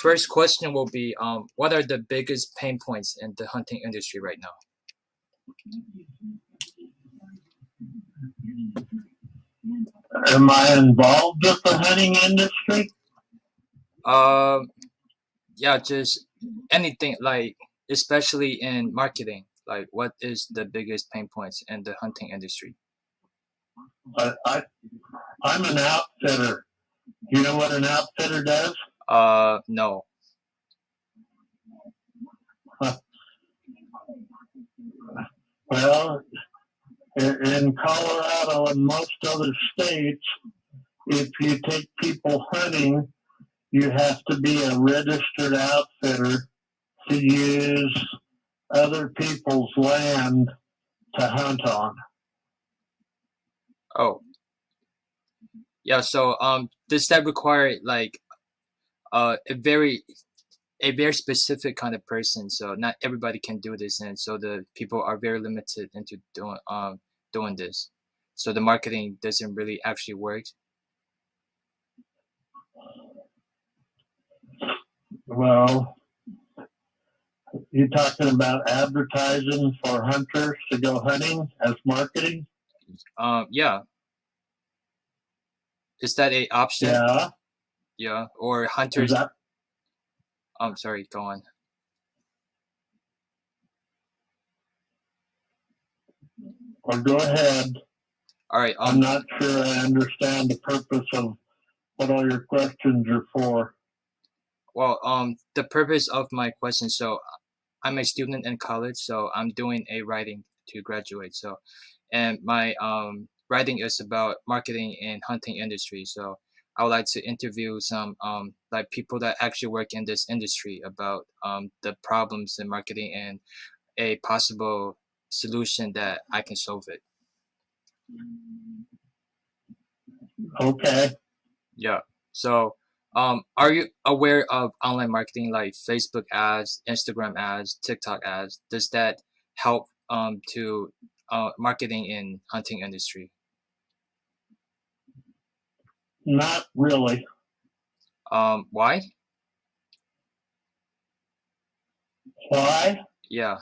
First question will be, what are the biggest pain points in the hunting industry right now? Am I involved with the hunting industry? Yeah, just anything, like especially in marketing. Like, what is the biggest pain points in the hunting industry? I'm an outfitter. You know what an outfitter does? No. Well, in Colorado and most other states, if you take people hunting, you have to be a registered outfitter to use other people's land to hunt on. Oh, yeah. So, does that require like a very specific kind of person? So not everybody can do this, and so the people are very limited into doing this. So the marketing doesn't really actually work. Well, you're talking about advertising for hunters to go hunting as marketing? Yeah. Is that a option? Yeah. Yeah. Or Is hunters? that? I'm sorry. Go on. Or go ahead. All right. I'm not sure I understand the purpose of what all your questions are for. Well, the purpose of my question. So I'm a student in college, so I'm doing a writing to graduate. So, and my writing is about marketing and hunting industry. So I would like to interview some like people that actually work in this industry about the problems in marketing and a possible solution that I can solve it. Okay. Yeah. So, are you aware of online marketing like Facebook ads, Instagram ads, TikTok ads? Does that help to marketing in hunting industry? Not really. Why? Why? Yeah.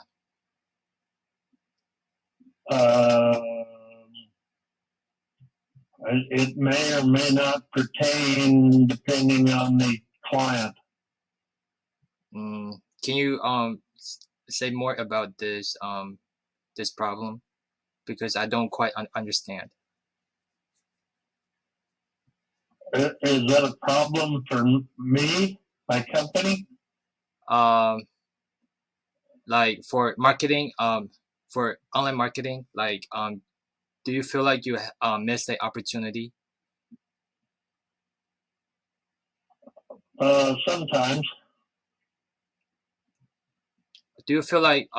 Uh, it may or may not pertain depending on the client. Can you say more about this problem because I don't quite understand. Is that a problem for me, my company? Um, like for marketing, for online marketing, like do you feel like you missed the opportunity? Sometimes. Do you feel like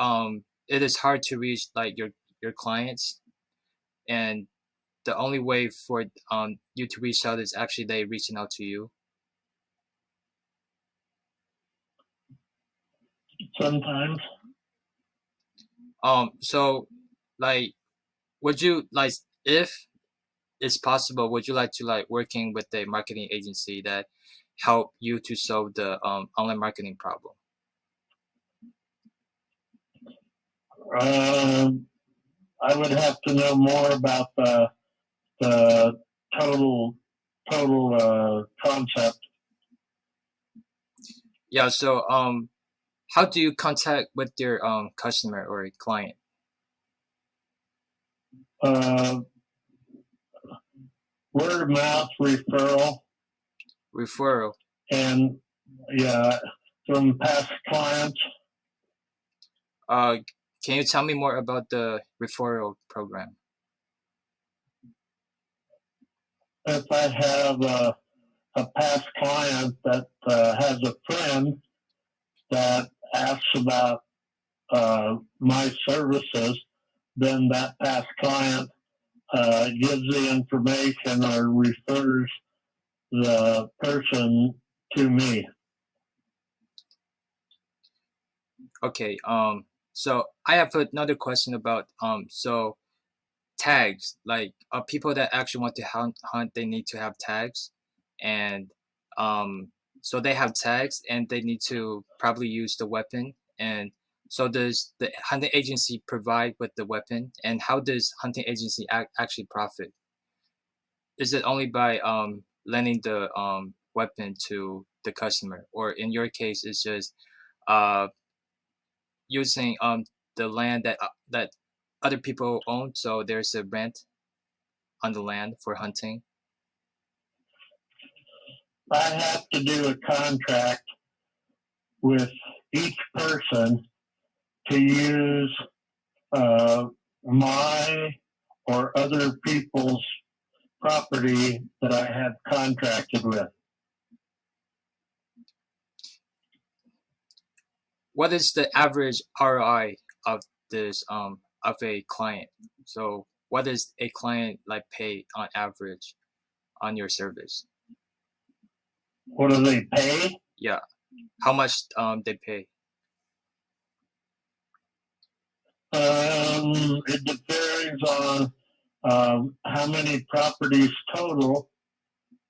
it is hard to reach like your clients, and the only way for you to reach out is actually they reaching out to you? Sometimes. So like would you like, if it's possible, would you like to like working with a marketing agency that help you to solve the online marketing problem? Um, I would have to know more about the total concept. Yeah, so how do you contact with your customer or client? Uh, Word of mouth referral, Referral. and yeah, from past clients. Uh, can you tell me more about the referral program? If I have a past client that has a friend that asks about my services, then that past client gives the information or refers the person to me. Okay. So I have another question about so tags, like people that actually want to hunt, they need to have tags, and um so they have tags and they need to probably use the weapon. And so does the hunting agency provide with the weapon? And how does hunting agency actually profit? Is it only by lending the weapon to the customer, or in your case, it's just uh, using the land that other people own, so there's a rent on the land for hunting? I have to do a contract with each person to use my or other people's property that I have contracted with. What is the average ROI of this of a client? So what does a client like pay on average on your service? What do they pay? Yeah, how much they pay? It varies on how many properties total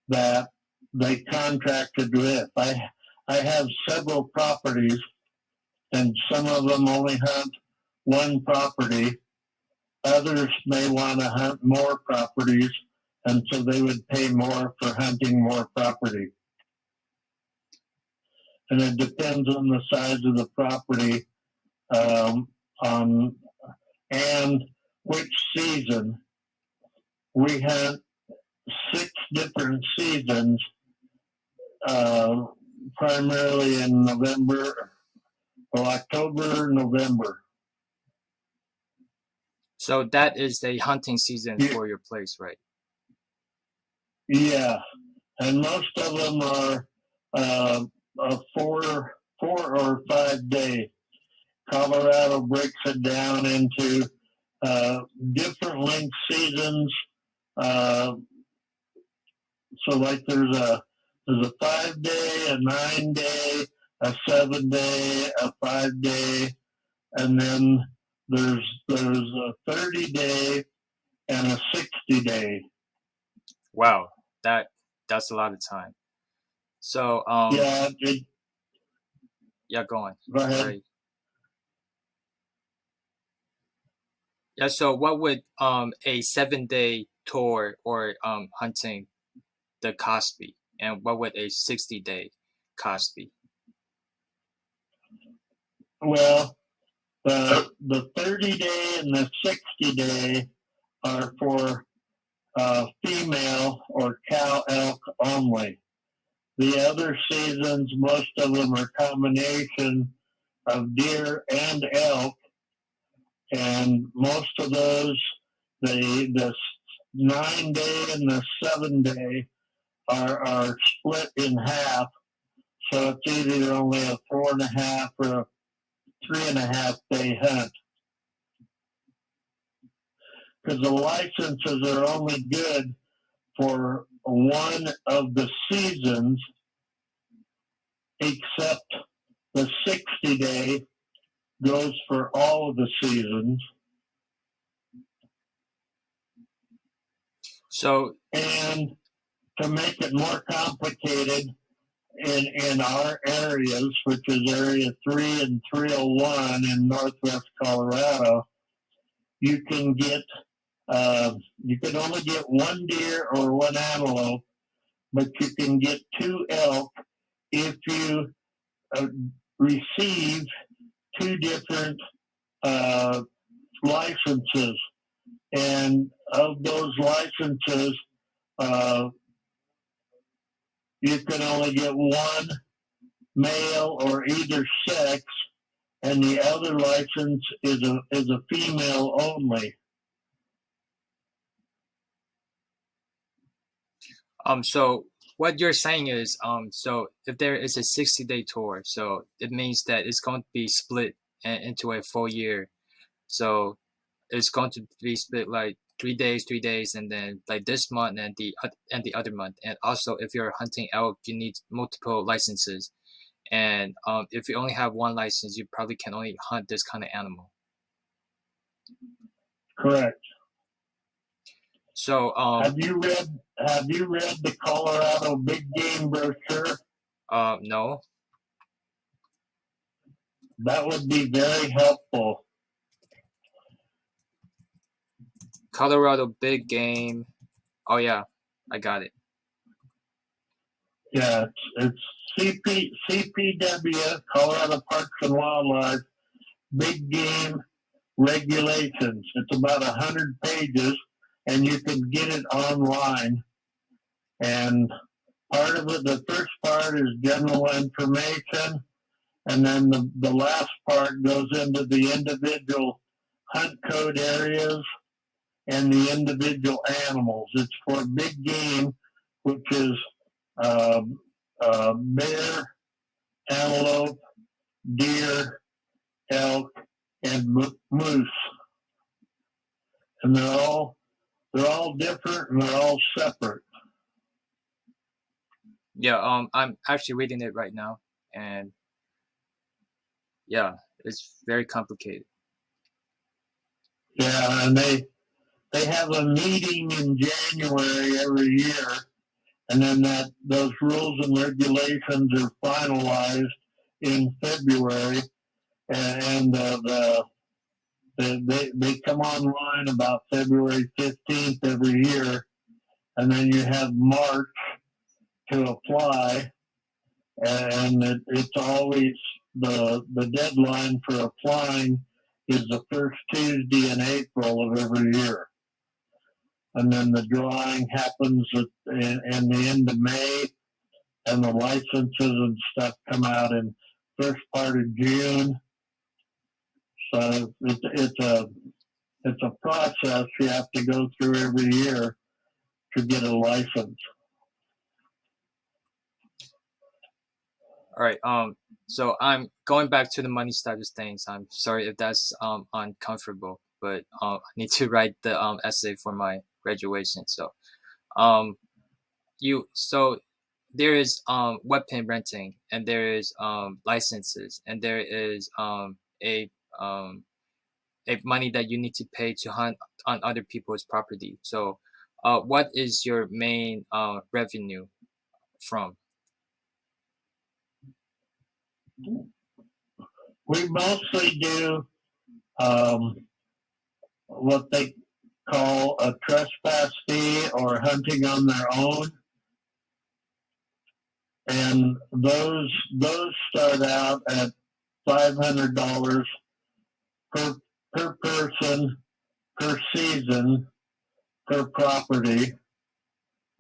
that they contracted with. I have several properties, and some of them only hunt one property. Others may want to hunt more properties, and so they would pay more for hunting more property. And it depends on the size of the property, on and which season. We hunt 6 different seasons, primarily in November, or October, November. So that is a hunting season Yeah. for your place, right? Yeah, and most of them are a 4 or 5 day. Colorado breaks it down into different length seasons. So like there's a 5 day, a 9 day, a 7 day, a 5 day, and then there's a 30 day and a 60 day. Wow, that's a lot of time. So Yeah, yeah, go on. go ahead. Right. Yeah, so what would a 7 day tour or hunting the cost be? And what would a 60 day cost be? Well, the 30 day and the 60 day are for female or cow elk only. The other seasons, most of them are combination of deer and elk, and most of those, the 9 day and the 7 day are split in half. So it's either only a 4.5 or a 3.5 day hunt. Because the licenses are only good for one of the seasons, except the 60 day goes for all of the seasons. So, and to make it more complicated, in our areas, which is Area 3 and 301 in Northwest Colorado, you can only get one deer or one antelope, but you can get 2 elk if you receive 2 different licenses. And of those licenses, you can only get one male or either sex, and the other license is a female only. so what you're saying is, so if there is a 60 day tour, so it means that it's going to be split into a full year. So it's going to be split like 3 days, 3 days, and then like this month and the other month. And also, if you're hunting elk, you need multiple licenses. And if you only have one license, you probably can only hunt this kind of animal. Correct. So have you read the Colorado Big Game brochure? No. That would be very helpful. Colorado big game. Oh yeah, I got it. Yeah, it's CPW, Colorado Parks and Wildlife, big game regulations. It's about 100 pages, and you can get it online. And part of it, the first part is general information, and then the last part goes into the individual hunt code areas and the individual animals. It's for big game, which is uh, bear, antelope, deer, elk, and moose, and they're all different and they're all separate. Yeah, I'm actually reading it right now, and yeah, it's very complicated. Yeah, and they have a meeting in January every year, and then those rules and regulations are finalized in February, and they come online about February 15th every year, and then you have March to apply, and it's always the deadline for applying is the first Tuesday in April of every year. And then the drawing happens in the end of May, and the licenses and stuff come out in first part of June. So it's a process you have to go through every year to get a license. All right. So I'm going back to the money side of things. I'm sorry if that's uncomfortable, but I need to write the essay for my graduation. So um so there is weapon renting, and there is licenses, and there is um a money that you need to pay to hunt on other people's property. So what is your main revenue from? We mostly do what they call a trespass fee or hunting on their own, and those start out at $500 per per person per season per property,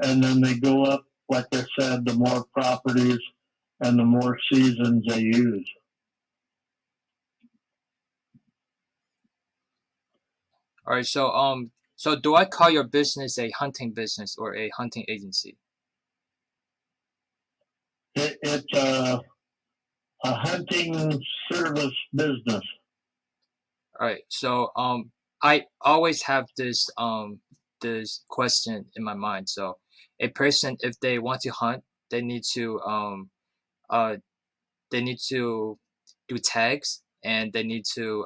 and then they go up. Like I said, the more properties and the more seasons they use. All right. So do I call your business a hunting business or a hunting agency? It's a hunting service business. All right. So I always have this question in my mind. So a person, if they want to hunt, they need to uh they need to do tags, and they need to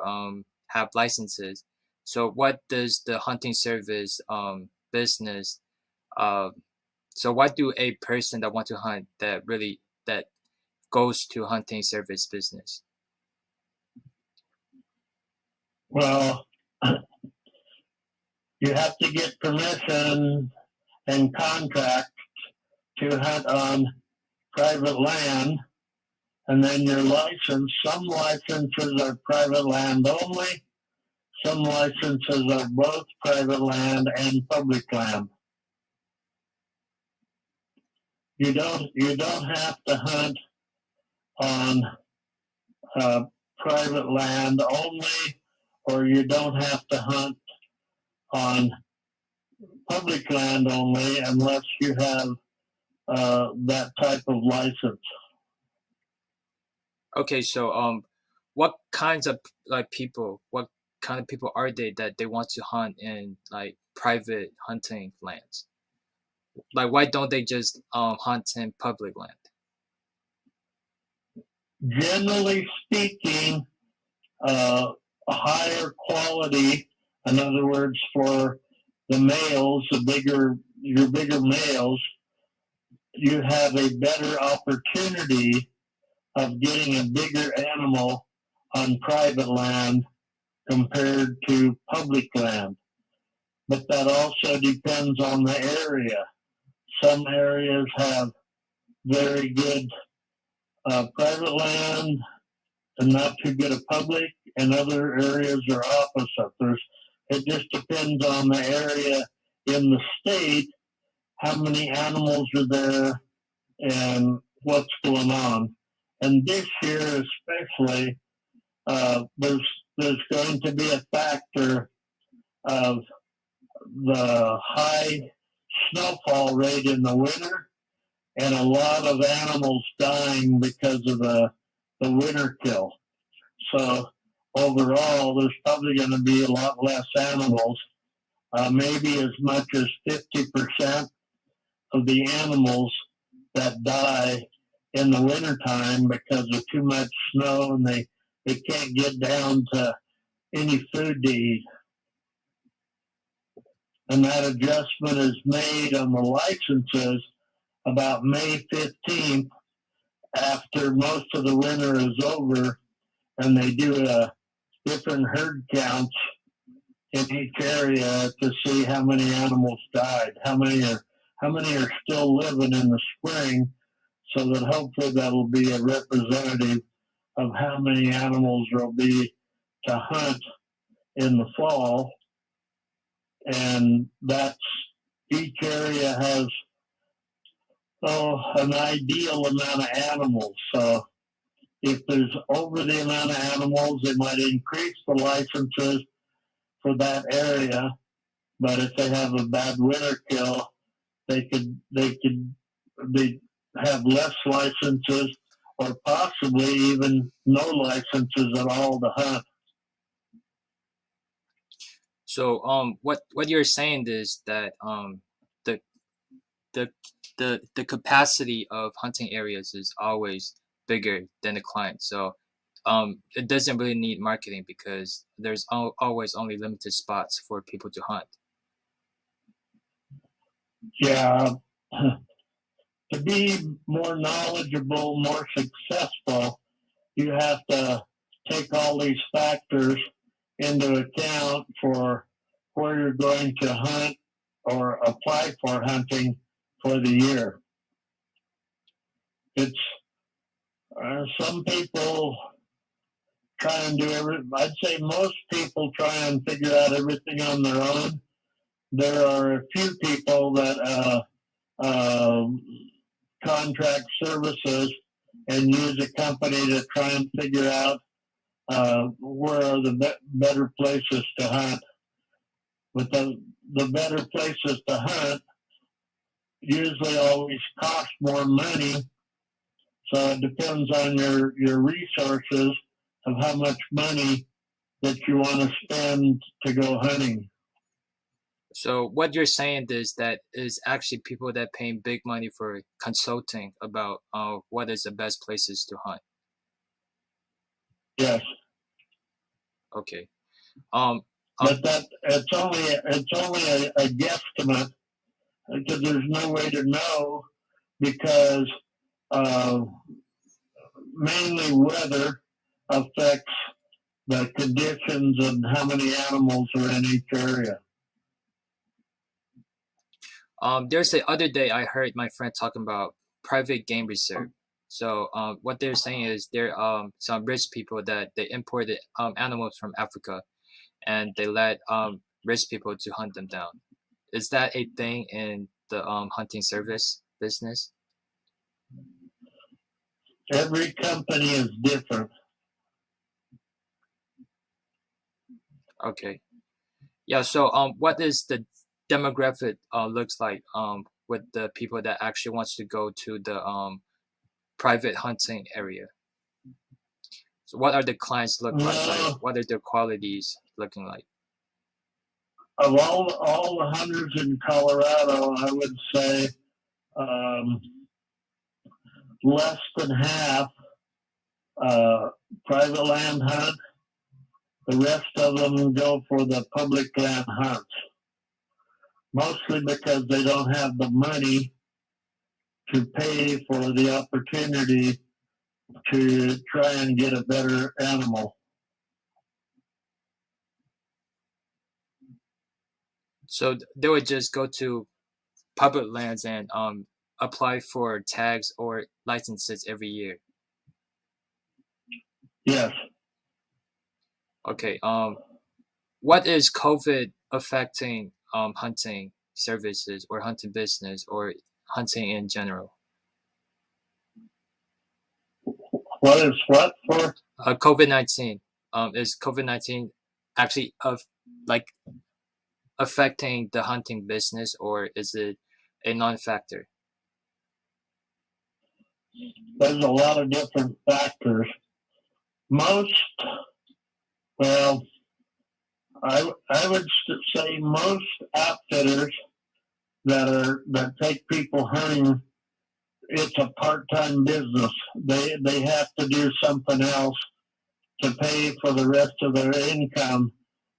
have licenses. So what does the hunting service business uh so what do a person that want to hunt that goes to hunting service business? Well, you have to get permission and contract to hunt on private land, and then your license. Some licenses are private land only. Some licenses are both private land and public land. You don't have to hunt on private land only, or you don't have to hunt on public land only unless you have that type of license. Okay, so what kinds of what kind of people are they that they want to hunt in like private hunting lands? Like why don't they just hunt in public land? Generally speaking, a higher quality, in other words, for the males, your bigger males, you have a better opportunity of getting a bigger animal on private land compared to public land. But that also depends on the area. Some areas have very good private land and not too good of public, and other areas are opposite. It just depends on the area in the state, how many animals are there, and what's going on. And this year, especially, there's going to be a factor of the high snowfall rate in the winter and a lot of animals dying because of the winter kill. So overall, there's probably going to be a lot less animals, maybe as much as 50% of the animals that die in the wintertime because of too much snow and they can't get down to any food to eat. And that adjustment is made on the licenses about May 15th after most of the winter is over, and they do a different herd counts in each area to see how many animals died, how many are still living in the spring, so that hopefully that'll be a representative of how many animals there'll be to hunt in the fall. And that's, each area has an ideal amount of animals. So if there's over the amount of animals, they might increase the licenses for that area. But if they have a bad winter kill, they have less licenses or possibly even no licenses at all to hunt. So what you're saying is that the the the capacity of hunting areas is always bigger than the client. So it doesn't really need marketing because there's always only limited spots for people to hunt. Yeah. To be more knowledgeable, more successful, you have to take all these factors into account for where you're going to hunt or apply for hunting for the year. It's some people try and do everything. I'd say most people try and figure out everything on their own. There are a few people that contract services and use a company to try and figure out where are the better places to hunt. But the better places to hunt usually always cost more money. So it depends on your resources of how much money that you want to spend to go hunting. So what you're saying is that is actually people that paying big money for consulting about what is the best places to hunt. Yes. Okay. But that it's only a guesstimate because there's no way to know because mainly weather affects the conditions and how many animals are in each area. There's the other day I heard my friend talking about private game reserve. So what they're saying is there some rich people that they imported animals from Africa and they let rich people to hunt them down. Is that a thing in the hunting service business? Every company is different. Okay. Yeah, so what is the demographic looks like with the people that actually wants to go to the private hunting area? So what are the clients look like? Like what are their qualities looking like? Of all the hunters in Colorado, I would say less than half private land hunt. The rest of them go for the public land hunts, mostly because they don't have the money to pay for the opportunity to try and get a better animal. So they would just go to public lands and apply for tags or licenses every year. Yes. Okay. What is COVID affecting hunting services or hunting business or hunting in general? What is what for? COVID-19. Is COVID-19 actually like affecting the hunting business, or is it a non-factor? There's a lot of different factors. Most, well, I would say most outfitters that take people hunting, it's a part-time business. They have to do something else to pay for the rest of their income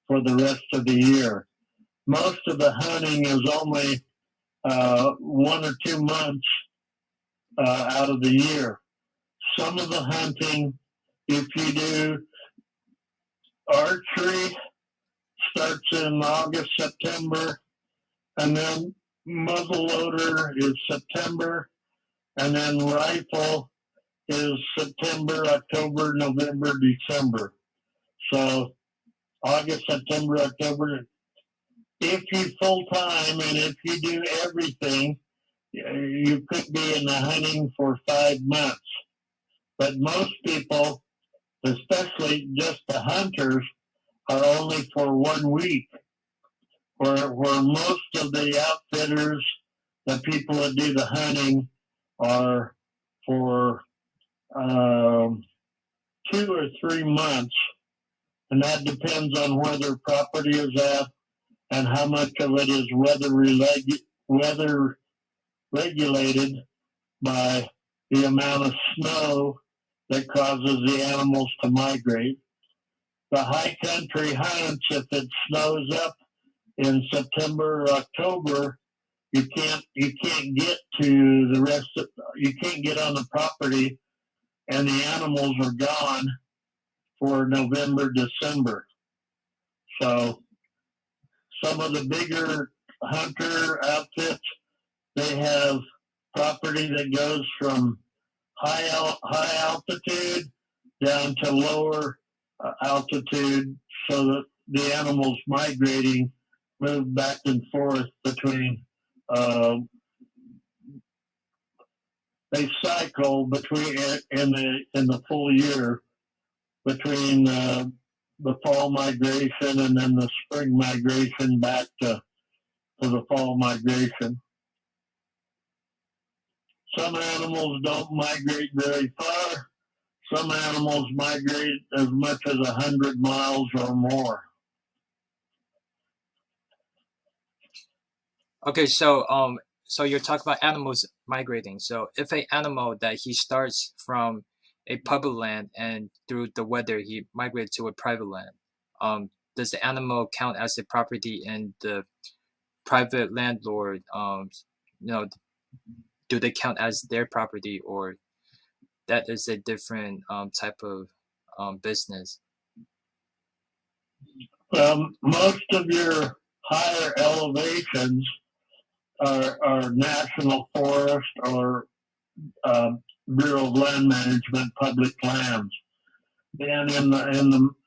for the rest of the year. Most of the hunting is only 1 or 2 months out of the year. Some of the hunting, if you do archery, starts in August, September, and then muzzleloader is September, and then rifle is September, October, November, December. So August, September, October. If you full time and if you do everything, you could be in the hunting for 5 months. But most people, especially just the hunters, are only for 1 week. Where most of the outfitters, the people that do the hunting, are for 2 or 3 months, and that depends on where their property is at and how much of it is weather regulated by the amount of snow that causes the animals to migrate. The high country hunts, if it snows up in September or October, you can't get to the rest of, you can't get on the property, and the animals are gone for November, December. So some of the bigger hunter outfits, they have property that goes from high altitude down to lower altitude, so that the animals migrating move back and forth between. They cycle between in the full year between the fall migration and then the spring migration back to the fall migration. Some animals don't migrate very far. Some animals migrate as much as 100 miles or more. Okay, so you're talking about animals migrating. So if a animal that he starts from a public land and through the weather he migrated to a private land, does the animal count as a property and the private landlord, you know, do they count as their property, or that is a different type of business? Most of your higher elevations are national forest or Bureau of Land Management public lands. Then and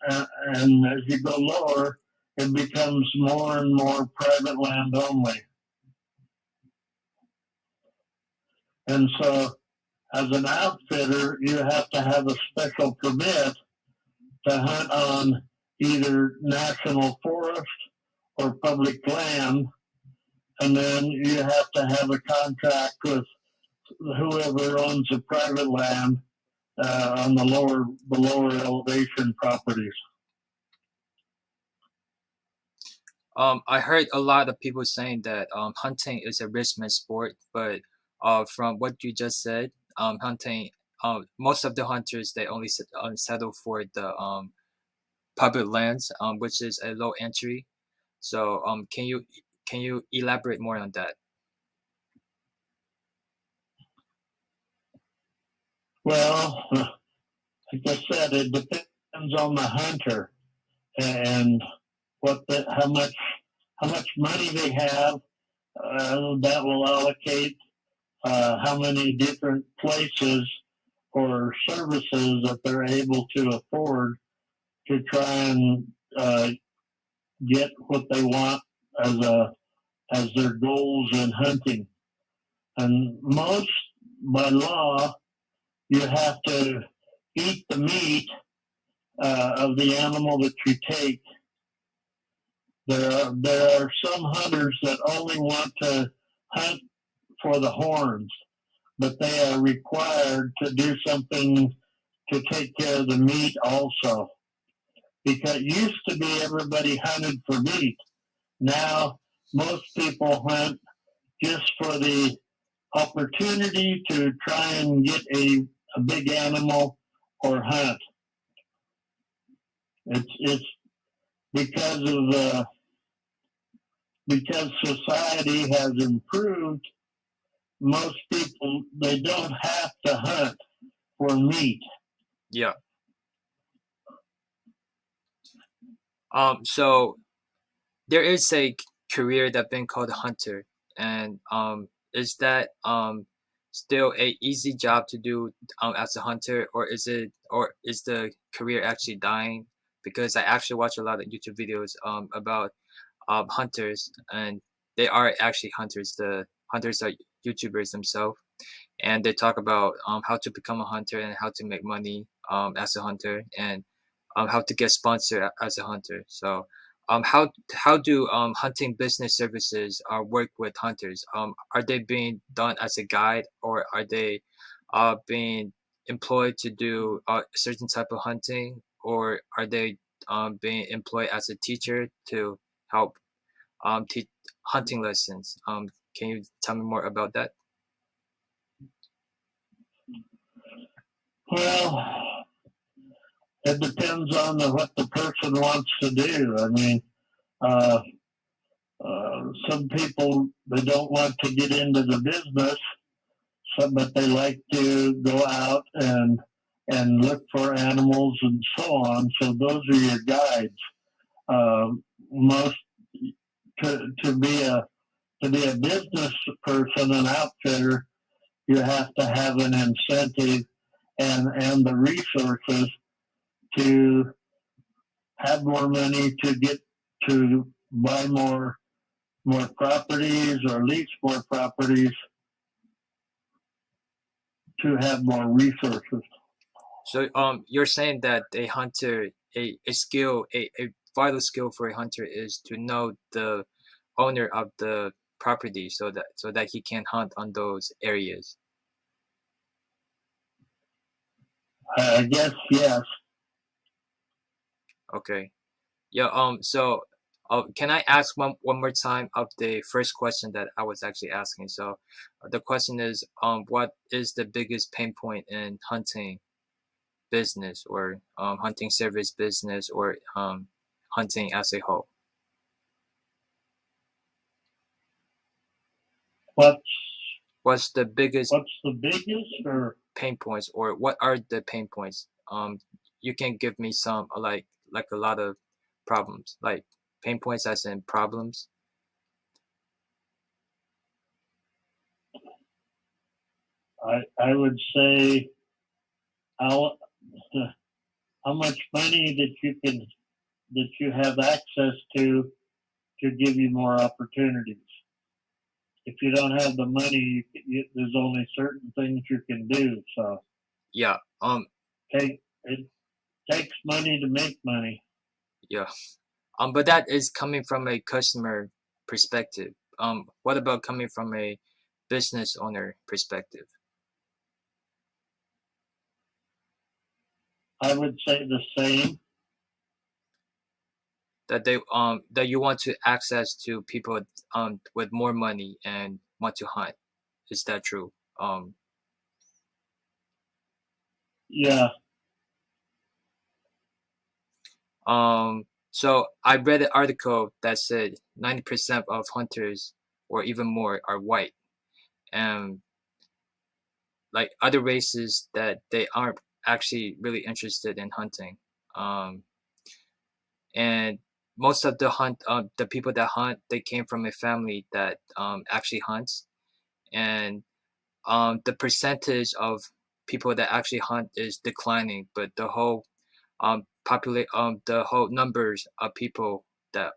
as you go lower, it becomes more and more private land only. And so, as an outfitter, you have to have a special permit to hunt on either national forest or public land, and then you have to have a contract with whoever owns the private land on the lower elevation properties. I heard a lot of people saying that hunting is a riskman sport, but from what you just said, hunting, most of the hunters they only settle for the public lands, which is a low entry. So can you elaborate more on that? Well, like I said, it depends on the hunter and how much money they have. That will allocate how many different places or services that they're able to afford to try and get what they want as a as their goals in hunting. And most by law, you have to eat the meat of the animal that you take. There are some hunters that only want to hunt for the horns, but they are required to do something to take care of the meat also. Because it used to be everybody hunted for meat. Now most people hunt just for the opportunity to try and get a big animal or hunt. It's because of because society has improved. Most people they don't have to hunt for meat. Yeah. So there is a career that been called hunter, and is that still a easy job to do as a hunter, or is the career actually dying? Because I actually watch a lot of YouTube videos about hunters, and they are actually hunters. The hunters are YouTubers themselves, and they talk about how to become a hunter and how to make money as a hunter, and how to get sponsored as a hunter. So, how do hunting business services work with hunters? Are they being done as a guide, or are they being employed to do a certain type of hunting, or are they being employed as a teacher to help teach hunting lessons? Can you tell me more about that? Well, it depends on what the person wants to do. I mean, uh, some people they don't want to get into the business, but they like to go out and look for animals and so on. So those are your guides. Most to be a business person, an outfitter, you have to have an incentive and the resources to have more money to get to buy more properties or lease more properties to have more resources. So you're saying that a hunter, a skill, a vital skill for a hunter is to know the owner of the property so that he can hunt on those areas. I guess yes. Okay. Yeah, so can I ask one more time of the first question that I was actually asking? So the question is, what is the biggest pain point in hunting business, or hunting service business, or hunting as a whole? What's What's the biggest what's the biggest or pain points, or what are the pain points? You can give me some like a lot of problems, like pain points as in problems. I would say how how much money that you have access to give you more opportunities. If you don't have the money, there's only certain things you can do. So Yeah. it takes money to make money. Yeah. But that is coming from a customer perspective. What about coming from a business owner perspective? I would say the same. That you want to access to people with more money and want to hunt. Is that true? Yeah, So I read an article that said 90% of hunters, or even more, are white. And like other races that they aren't actually really interested in hunting. Um, and most of the people that hunt, they came from a family that actually hunts, and the percentage of people that actually hunt is declining, but the whole numbers of people that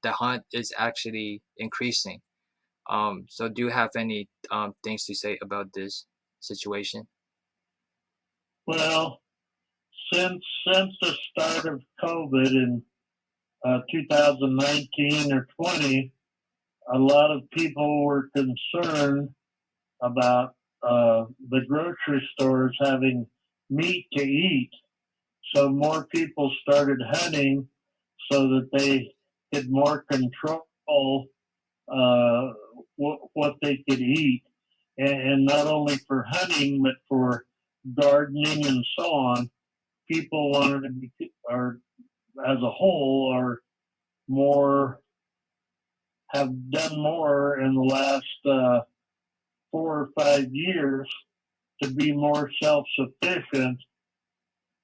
hunt is actually increasing. So do you have any things to say about this situation? Well, since the start of COVID in 2019 or 20, a lot of people were concerned about the grocery stores having meat to eat. So more people started hunting so that they could more control uh, what they could eat. And not only for hunting, but for gardening and so on. People wanted to be, or as a whole, are more, have done more in the last 4 or 5 years to be more self-sufficient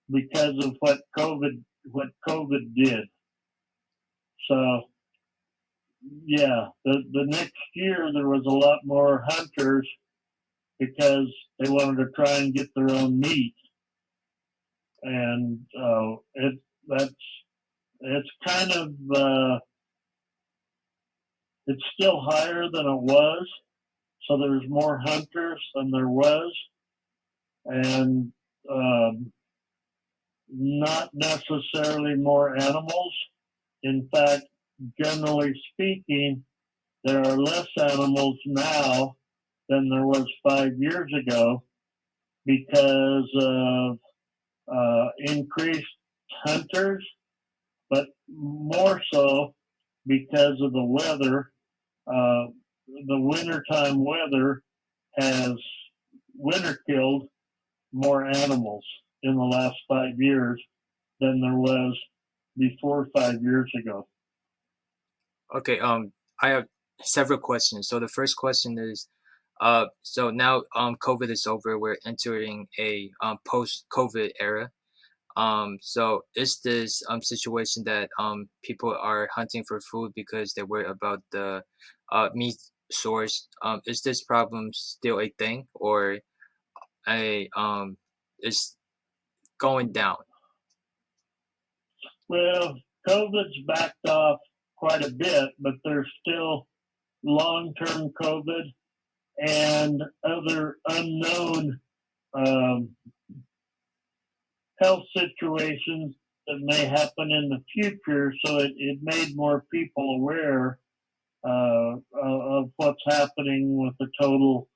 because of what COVID did. So yeah, the next year there was a lot more hunters because they wanted to try and get their own meat, and that's it's kind of it's still higher than it was. So there's more hunters than there was, and um, not necessarily more animals. In fact, generally speaking, there are less animals now than there was 5 years ago because of increased hunters, but more so because of the weather. Uh, the wintertime weather has winter killed more animals in the last 5 years than there was before 5 years ago. Okay, I have several questions. So the first question is, so now COVID is over, we're entering a post-COVID era. So is this situation that people are hunting for food because they're worried about the meat source? Is this problem still a thing, or a is going down? Well, COVID's backed off quite a bit, but there's still long term COVID and other unknown um, health situations that may happen in the future. So it made more people aware of what's happening with the total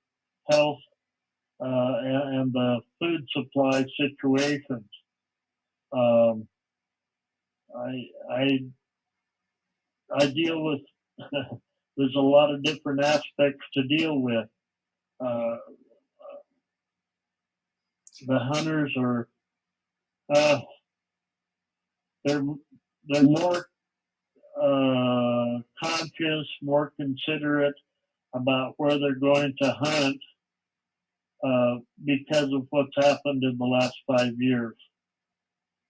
health and the food supply situations. Um, I, I I deal with there's a lot of different aspects to deal with. Uh, the hunters are uh, they're they're more conscious, more considerate about where they're going to hunt because of what's happened in the last 5 years.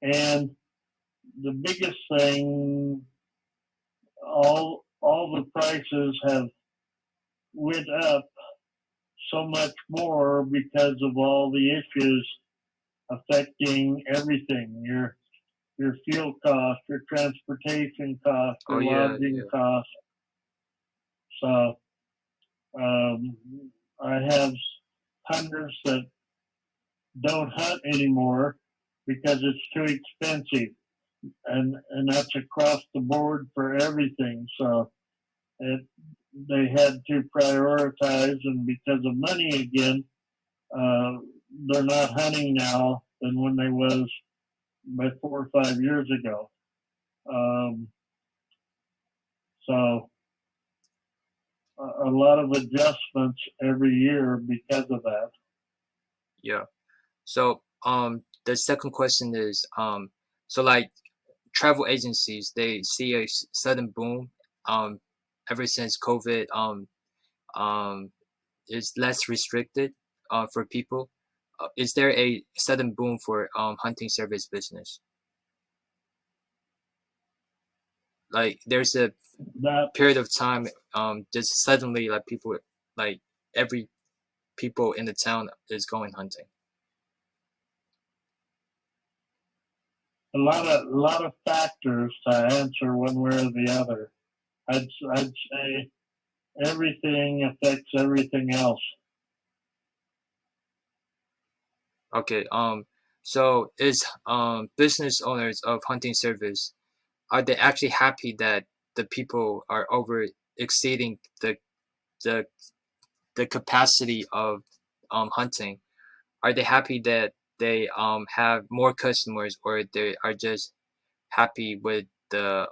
And the biggest thing, all the prices have went up so much more because of all the issues affecting everything your fuel costs, your transportation costs, Oh your yeah, lodging yeah. costs. So um, I have hunters that don't hunt anymore because it's too expensive, and that's across the board for everything. So it, they had to prioritize, and because of money again, uh, they're not hunting now than when they was by 4 or 5 years ago. Um, so a lot of adjustments every year because of that. Yeah. So the second question is so like travel agencies, they see a sudden boom um ever since COVID um is less restricted. for people? Is there a sudden boom for hunting service business? Like there's a That period of time just suddenly like people like every people in the town is going hunting. a lot of factors to answer one way or the other. I'd say everything affects everything else. Okay, so is business owners of hunting service, are they actually happy that the people are over exceeding the the capacity of hunting? Are they happy that they have more customers, or they are just happy with the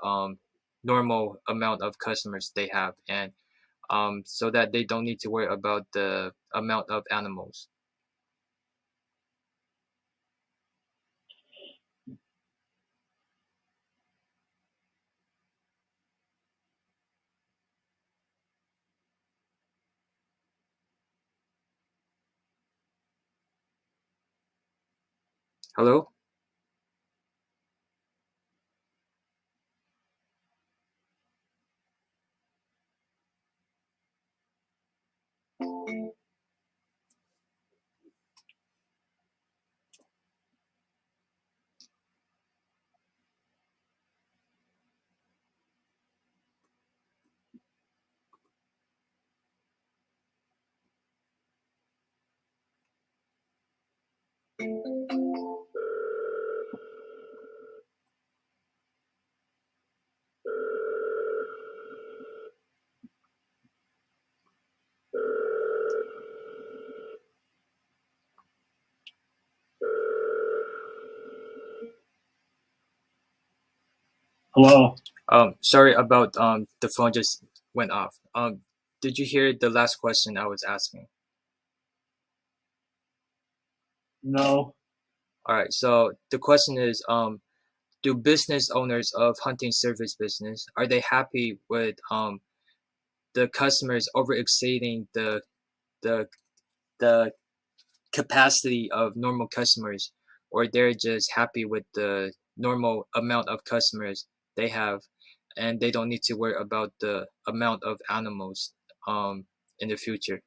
normal amount of customers they have, and so that they don't need to worry about the amount of animals? Hello? Hello. Sorry about the phone just went off. Did you hear the last question I was asking? No. All right, so the question is, do business owners of hunting service business, are they happy with the customers over exceeding the the capacity of normal customers, or they're just happy with the normal amount of customers they have, and they don't need to worry about the amount of animals in the future?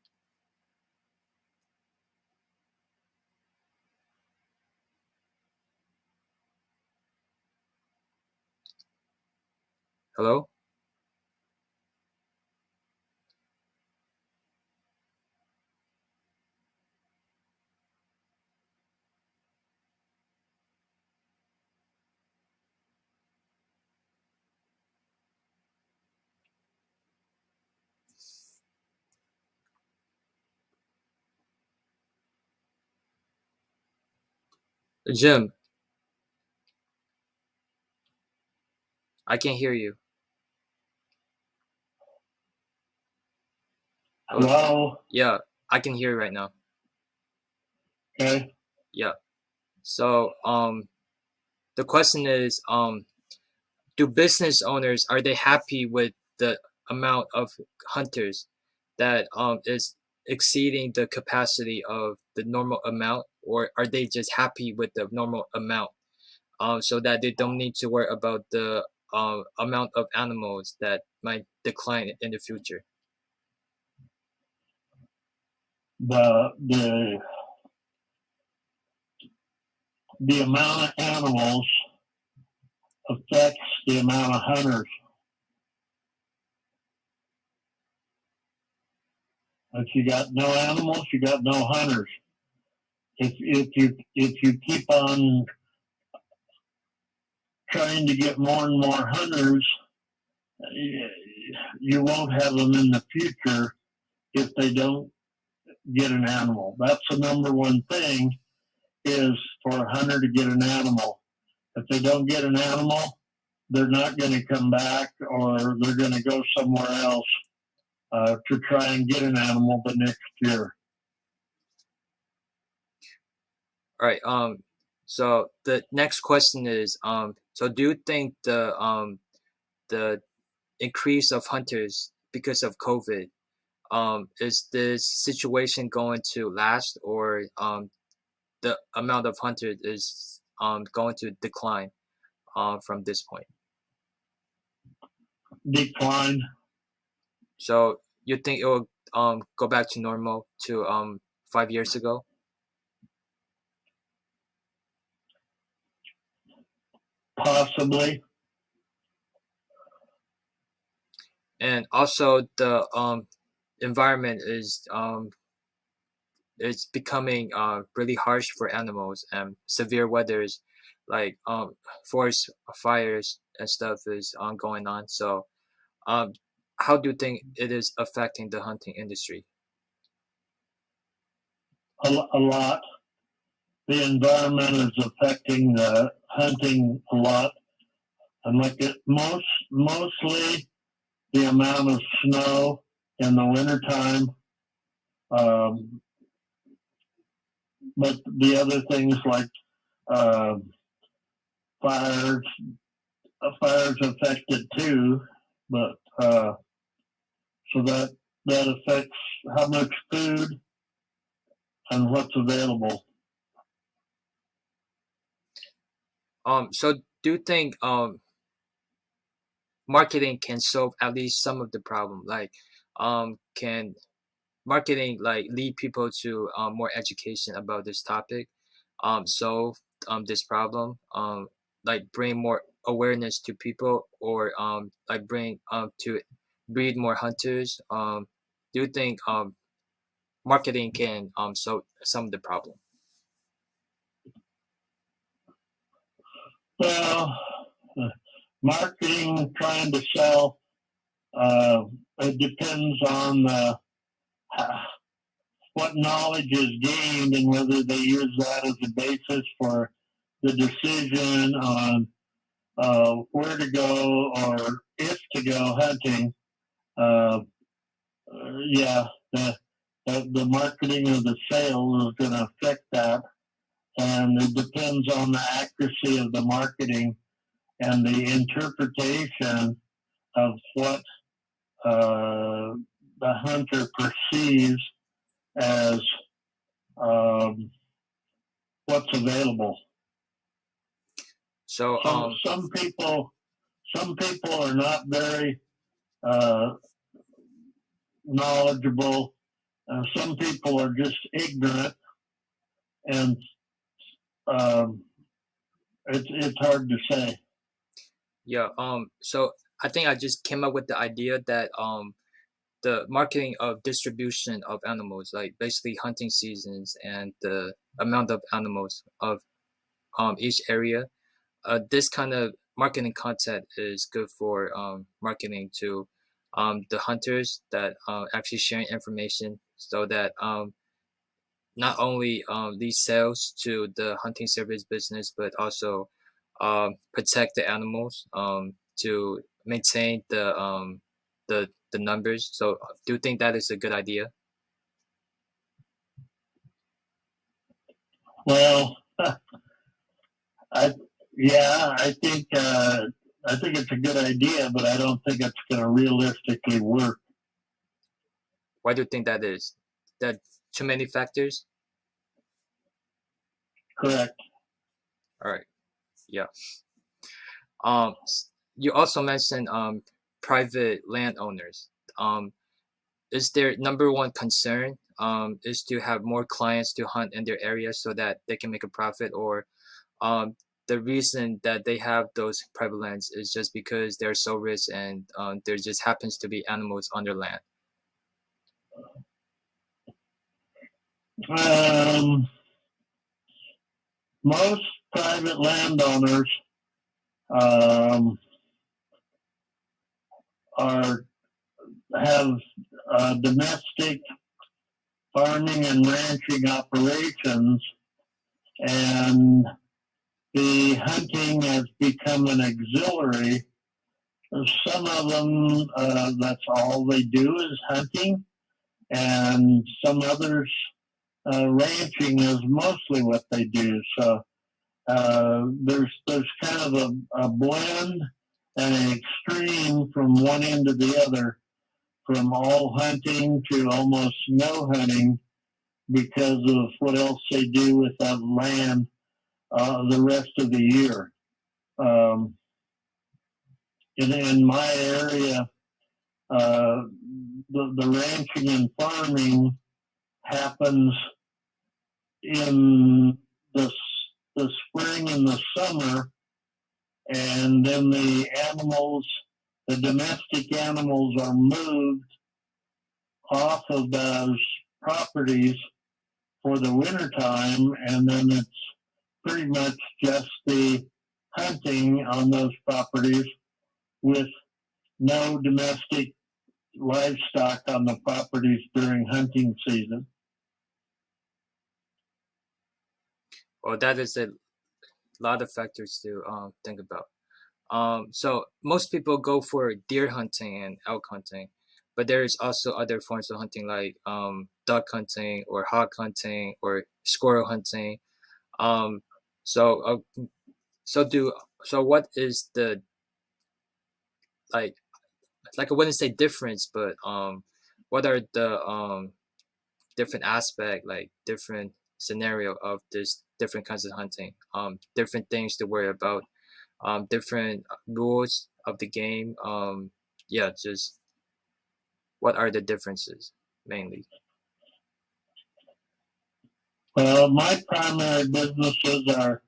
Hello? Jim, I can't hear you. Hello? Hello. Yeah, I can hear you right now. Okay. Yeah. So the question is, do business owners, are they happy with the amount of hunters that is exceeding the capacity of the normal amount, or are they just happy with the normal amount, so that they don't need to worry about the amount of animals that might decline in the future? The the amount of animals affects the amount of hunters. If you got no animals, you got no hunters. If you keep on trying to get more and more hunters, you won't have them in the future if they don't get an animal. That's the number one thing, is for a hunter to get an animal. If they don't get an animal, they're not going to come back, or they're going to go somewhere else to try and get an animal the next year. All right. So the next question is, so do you think the increase of hunters because of COVID, is this situation going to last, or the amount of hunters is going to decline from this point? Decline. So you think it will go back to normal to 5 years ago? Possibly. And also the environment is it's becoming really harsh for animals, and severe weathers like forest fires and stuff is going on. So um, how do you think it is affecting the hunting industry? A lot. The environment is affecting the hunting a lot. And like mostly the amount of snow in the wintertime. Um, but the other things like uh, fires, fires affect it too. But so that affects how much food and what's available. So do you think marketing can solve at least some of the problem? Like, can marketing like lead people to more education about this topic, solve this problem, like bring more awareness to people, or like bring to breed more hunters? Do you think marketing can solve some of the problem? Well, marketing, trying to sell, uh, it depends on what knowledge is gained and whether they use that as a basis for the decision on where to go or if to go hunting. Uh, yeah, the marketing of the sale is going to affect that, and it depends on the accuracy of the marketing and the interpretation of what uh, the hunter perceives as um, what's available. So Some people are not very uh, knowledgeable. Some people are just ignorant, and um, it's hard to say. yeah, so I think I just came up with the idea that the marketing of distribution of animals, like basically hunting seasons and the amount of animals of each area. This kind of marketing content is good for marketing to the hunters that actually sharing information, so that not only lead sales to the hunting service business, but also protect the animals, to maintain the numbers. So do you think that is a good idea? Well, I yeah, I think it's a good idea, but I don't think it's going to realistically work. Why do you think that is? That too many factors? Correct. All right. Yeah. You also mentioned private landowners. Um, is their number one concern is to have more clients to hunt in their area so that they can make a profit, or the reason that they have those private lands is just because they're so rich and there just happens to be animals on their land? Um, Most private landowners um, are have domestic farming and ranching operations, and the hunting has become an auxiliary. Some of them, that's all they do is hunting, and some others, ranching is mostly what they do. So there's kind of a blend and an extreme from one end to the other from all hunting to almost no hunting because of what else they do with that land the rest of the year. Um, in my area, uh, the ranching and farming happens in the, the spring and the summer, and then the domestic animals are moved off of those properties for the wintertime, and then it's pretty much just the hunting on those properties with no domestic livestock on the properties during hunting season. Well, that is a lot of factors to think about. So most people go for deer hunting and elk hunting, but there is also other forms of hunting like duck hunting or hawk hunting or squirrel hunting. Um, so so do so what is the like I wouldn't say difference, but what are the different aspect, like different scenario of this different kinds of hunting, different things to worry about, different rules of the game, yeah, just what are the differences mainly? Well, my primary businesses are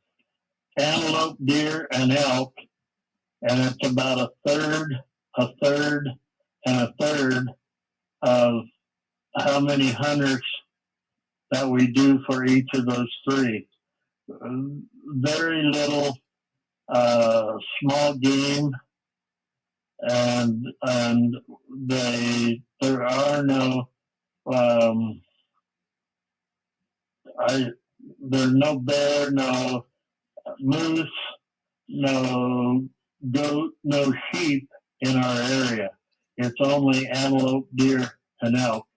antelope, deer, and elk, and it's about a third, and a third of how many hunters that we do for each of those three. Very little small game, and there are no um, there's no bear, no moose, no goat, no sheep in our area. It's only antelope, deer, and elk.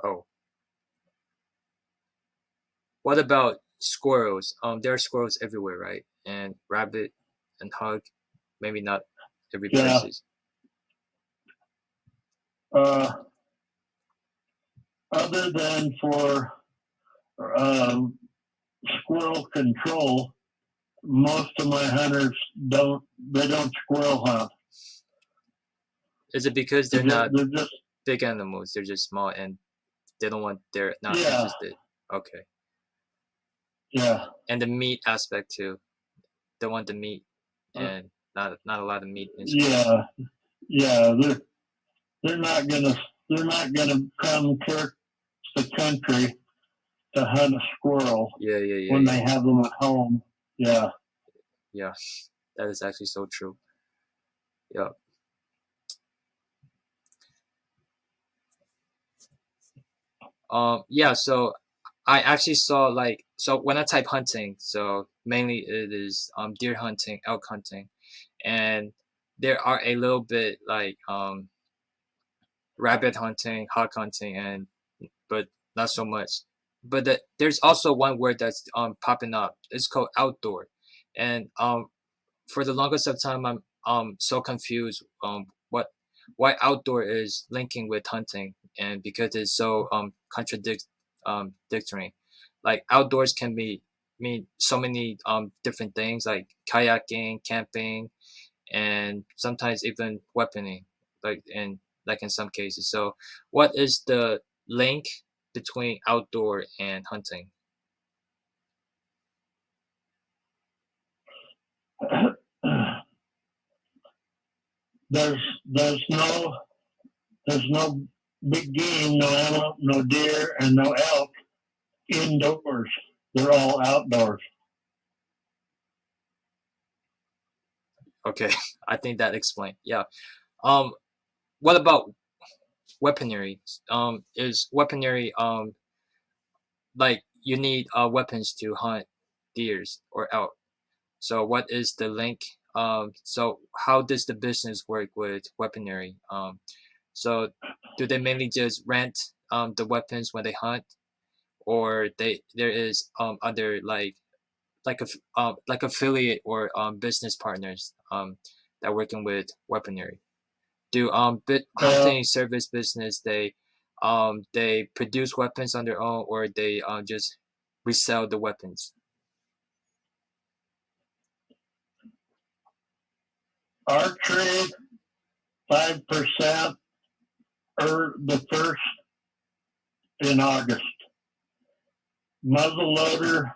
Oh, what about squirrels? There are squirrels everywhere, right? And rabbit and hog, maybe not every Yeah. places. Uh, Other than for um, squirrel control, most of my hunters don't squirrel hunt. Is it because they're They're just, not they're just big animals, they're just small and they don't want, they're not yeah, interested? Okay. yeah, And the meat aspect too, they want the meat, uh, and not a lot of meat in squirrels. yeah, yeah. They're not gonna they're not gonna come to the country to hunt a squirrel Yeah, yeah, yeah, when yeah, they have them at home. Yeah. yeah. That is actually so true. Yeah. Yeah, so I actually saw, like, so when I type hunting, so mainly it is deer hunting, elk hunting, and there are a little bit like rabbit hunting, hawk hunting, and but not so much. But there's also one word that's popping up. It's called outdoor, and for the longest of time I'm so confused what why outdoor is linking with hunting, and because it's so dictory. Like outdoors can be mean so many different things like kayaking, camping, and sometimes even weaponing, like in some cases. So what is the link between outdoor and hunting? there's there's no there's no big game, no antelope, no deer, and no elk indoors. They're all outdoors. Okay, I think that explained. Yeah. Um, what about weaponry? Is weaponry like you need weapons to hunt deers or elk? So what is the link? So how does the business work with weaponry? So do they mainly just rent the weapons when they hunt, or there is other like affiliate or business partners that are working with weaponry? Do Well, hunting service business they produce weapons on their own, or they just resell the weapons? archery 5% or the first in August. Muzzleloader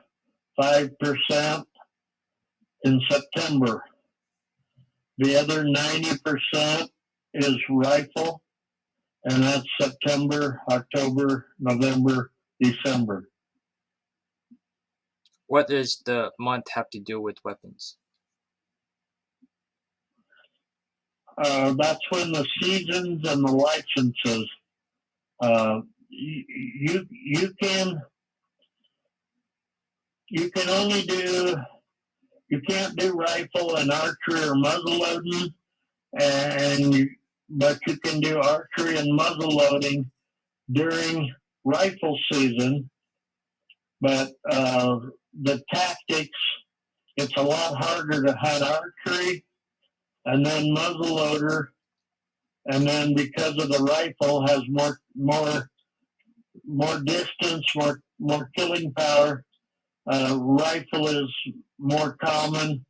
5% in September. The other 90% is rifle, and that's September, October, November, December. What does the month have to do with weapons? That's when the seasons and the licenses. You can only do you can't do rifle and archery or muzzleloading, but you can do archery and muzzleloading during rifle season. But the tactics, it's a lot harder to hunt archery and then muzzleloader, and then because of the rifle has more distance, more killing power. Rifle is more common,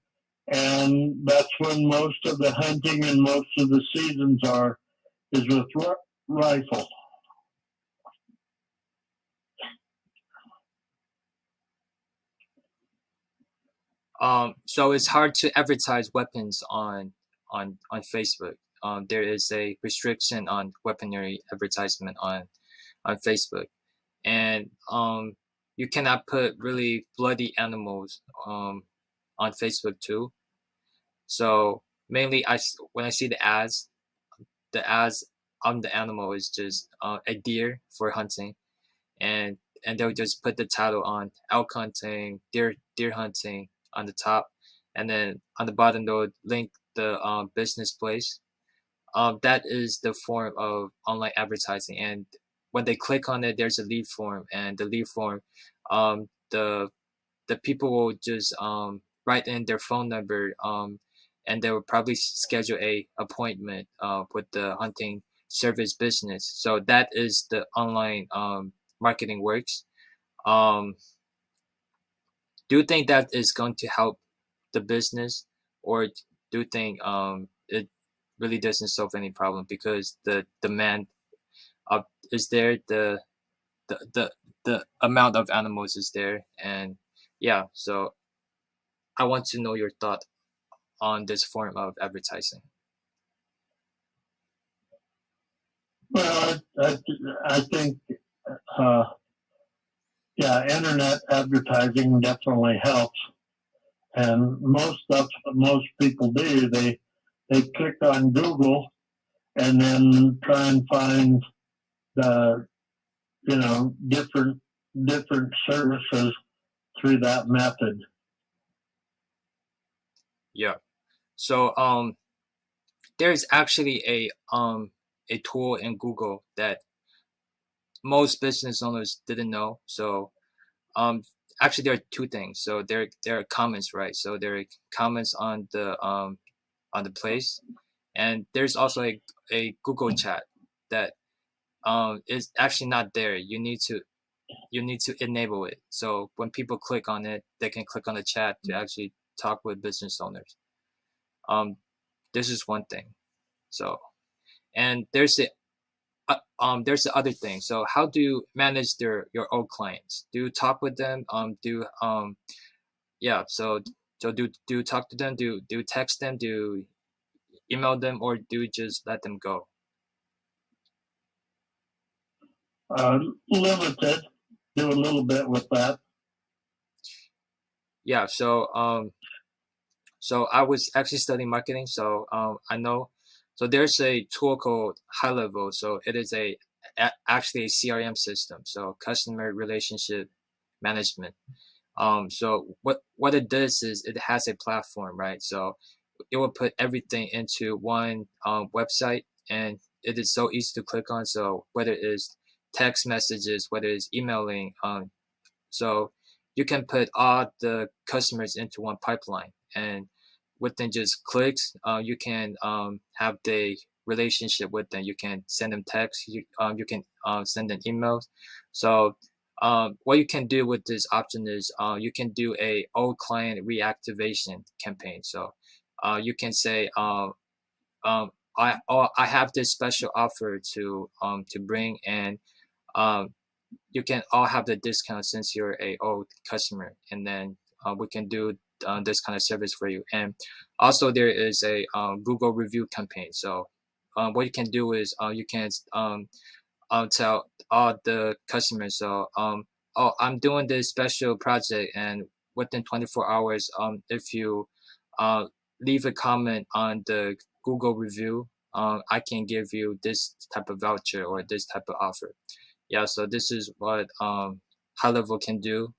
and that's when most of the hunting and most of the seasons is with rifle. So it's hard to advertise weapons on Facebook. There is a restriction on weaponry advertisement on Facebook, and you cannot put really bloody animals on Facebook too. So mainly, when I see the ads on the animal is just a deer for hunting, and they'll just put the title on elk hunting, deer hunting on the top, and then on the bottom they'll link the business place. That is the form of online advertising, and when they click on it, there's a lead form, and the lead form, the people will just write in their phone number, and they will probably schedule a appointment with the hunting service business. So that is the online marketing works. Um, do you think that is going to help the business, or do you think it really doesn't solve any problem because the demand is there, the the the amount of animals is there, and yeah. So I want to know your thought on this form of advertising. Well, I think, uh, yeah, internet advertising definitely helps, and that's what most people do. They click on Google and then try and find the different services through that method. Yeah. So there's actually a tool in Google that most business owners didn't know. So um actually there are two things. So there are comments, right? So there are comments on the place, and there's also a Google chat that is actually not there. You need to enable it. So when people click on it, they can click on the chat to actually talk with business owners. Um, this is one thing. So, and there's the other thing. So how do you manage your old clients? Do you talk with them? Yeah. So do you talk to them? Do you text them? Do you email them, or do you just let them go? Limited. Do a little bit with that. Yeah. So I was actually studying marketing, so I know. So there's a tool called High Level. So it is actually a CRM system, so customer relationship management. So what it does is it has a platform, right? So it will put everything into one website, and it is so easy to click on. So whether it is text messages, whether it's emailing, so you can put all the customers into one pipeline, and within just clicks, you can have the relationship with them. You can send them texts. You can send them emails. So what you can do with this option is you can do a old client reactivation campaign. So you can say I have this special offer to bring, and um, you can all have the discount since you're a old customer, and then we can do this kind of service for you. And also there is a Google review campaign. So what you can do is you can tell all the customers, so oh, I'm doing this special project, and within 24 hours, if you uh, leave a comment on the Google review, I can give you this type of voucher or this type of offer. Yeah, so this is what high level can do.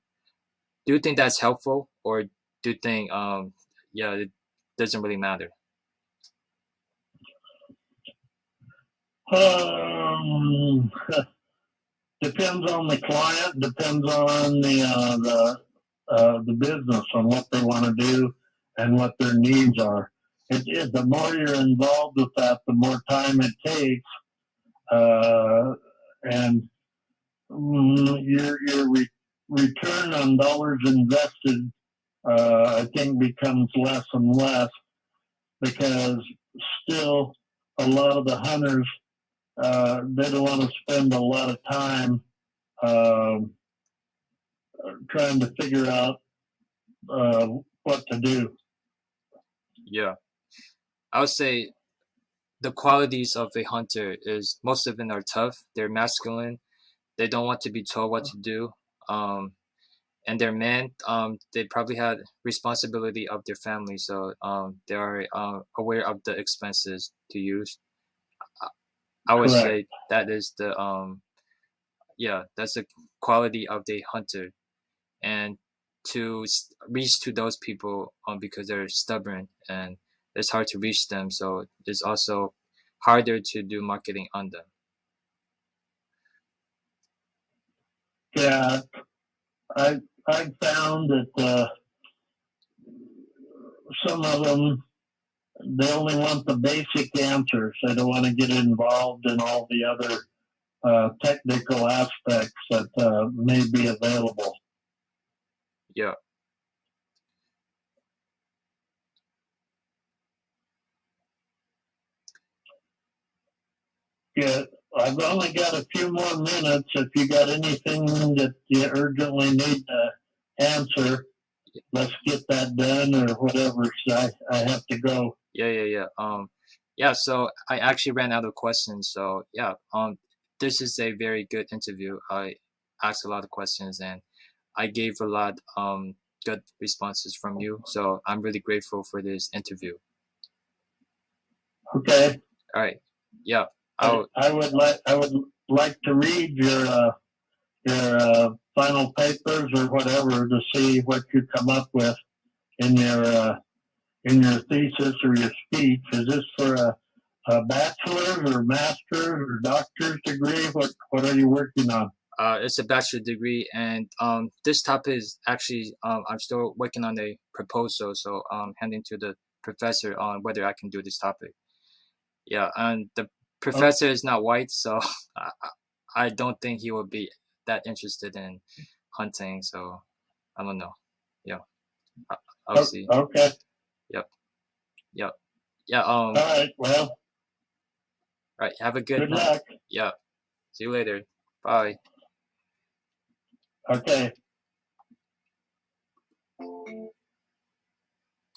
Do you think that's helpful, or do you think yeah, it doesn't really matter? Um, depends on the client, depends on the business, on what they want to do and what their needs are. The more you're involved with that, the more time it takes, and your return on dollars invested, I think, becomes less and less, because still a lot of the hunters, they don't want to spend a lot of time uh, trying to figure out uh, what to do. Yeah, I would say the qualities of a hunter is most of them are tough. They're masculine. They don't want to be told what to do. Um, and they're men. They probably had responsibility of their family, so they are aware of the expenses to use. I I would Correct. say that is the yeah, that's the quality of the hunter. And to reach to those people because they're stubborn and it's hard to reach them, so it's also harder to do marketing on them. Yeah, I I found that some of them, they only want the basic answers. They don't want to get involved in all the other technical aspects that may be available. Yeah. Yeah, I've only got a few more minutes. If you got anything that you urgently need to answer, let's get that done, or whatever. So I have to go. Yeah, so I actually ran out of questions. So yeah, this is a very good interview. I asked a lot of questions and I gave a lot good responses from you. So I'm really grateful for this interview. Okay. All right. Yeah. I'll I would like to read your final papers or whatever, to see what you come up with in your thesis or your speech. Is this for a bachelor's or master's or doctor's degree? What are you working on? it's a bachelor degree, and this topic is actually I'm still working on a proposal, so handing to the professor on whether I can do this topic. Yeah, and the Oh, professor is not white, so I, I don't think he will be that interested in hunting. So I don't know. Yeah, I, I'll see. okay. Yep, yep, yeah. All right. Well, Right. Have a good good night. luck. Yeah. See you later. Bye. Okay.